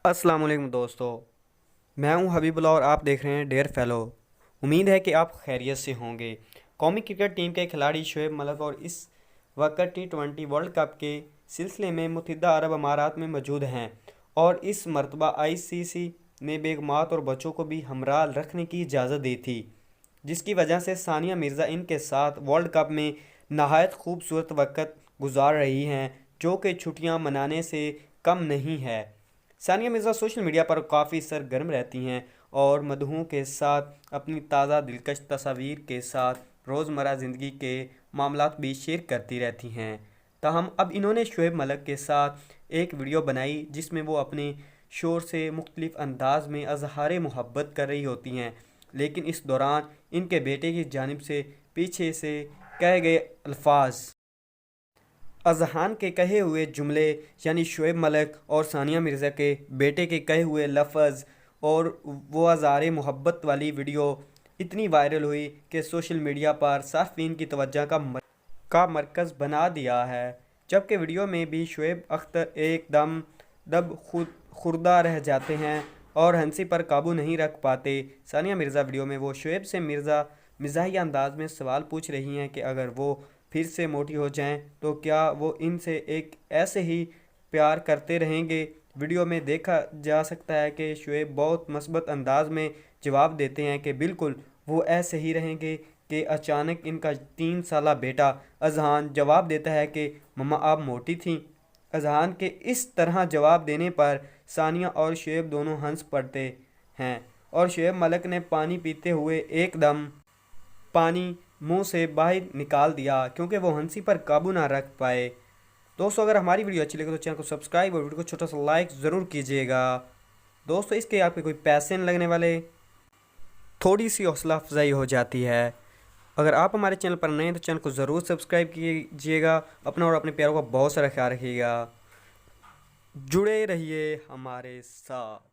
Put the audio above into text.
अस्सलाम वालेकुम दोस्तों। मैं हूं हबीबुल्लाह और आप देख रहे हैं डेयर फेलो। उम्मीद है कि आप खैरियत से होंगे। कौमी क्रिकेट टीम के खिलाड़ी शुएब मलिक और इस वक्त T20 वर्ल्ड कप के सिलसिले में मुत्तहिदा अरब अमारात में मौजूद हैं और इस मरतबा ICC ने बेगमात और बच्चों को भी हमरा रखने की इजाज़त दी थी, जिसकी वजह से सानिया मिर्ज़ा इनके साथ वर्ल्ड कप में नहायत खूबसूरत वक्त गुजार रही हैं, जो कि छुट्टियां मनाने से कम नहीं है। सानिया मिर्ज़ा सोशल मीडिया पर काफ़ी सरगर्म रहती हैं और मदहों के साथ अपनी ताज़ा दिलकश तस्वीर के साथ रोज़मर्रा ज़िंदगी के मामलात भी शेयर करती रहती हैं। ताहम अब इन्होंने शुएब मलिक के साथ एक वीडियो बनाई जिसमें वो अपने शोर से मुख्तलिफ अंदाज में अजहार मोहब्बत कर रही होती हैं, लेकिन इस दौरान इनके बेटे की जानिब से पीछे से कहे गए अल्फाज, अजहान के कहे हुए जुमले यानी शुएब मलिक और सानिया मिर्ज़ा के बेटे के कहे हुए लफ्ज़ और वो अज़हार मोहब्बत वाली वीडियो इतनी वायरल हुई कि सोशल मीडिया पर सार्फिन की तवज्जो का मरकज़ बना दिया है। जबकि वीडियो में भी शुएब अख्तर एकदम दब खुर्दा रह जाते हैं और हंसी पर काबू नहीं रख पाते। सानिया मिर्ज़ा वीडियो में वो शुएब से मिज़ाहिया अंदाज में सवाल पूछ रही हैं कि अगर वो फिर से मोटी हो जाएं तो क्या वो इनसे एक ऐसे ही प्यार करते रहेंगे। वीडियो में देखा जा सकता है कि शुएब बहुत मस्बत अंदाज में जवाब देते हैं कि बिल्कुल वो ऐसे ही रहेंगे कि अचानक इनका 3 साला बेटा अजहान जवाब देता है कि मम्मा आप मोटी थीं। अजहान के इस तरह जवाब देने पर सानिया और शुएब दोनों हंस पड़ते हैं और शुएब मलिक ने पानी पीते हुए एकदम पानी मुंह से बाहर निकाल दिया क्योंकि वो हंसी पर काबू ना रख पाए। दोस्तों, अगर हमारी वीडियो अच्छी लगे तो चैनल को सब्सक्राइब और वीडियो को छोटा सा लाइक ज़रूर कीजिएगा। दोस्तों, इसके आपके कोई पैसे नहीं लगने वाले, थोड़ी सी हौसला अफजाई हो जाती है। अगर आप हमारे चैनल पर नए हैं तो चैनल को ज़रूर सब्सक्राइब कीजिएगा। अपना और अपने प्यारों का बहुत सारा ख्याल रखिएगा। जुड़े रहिए हमारे साथ।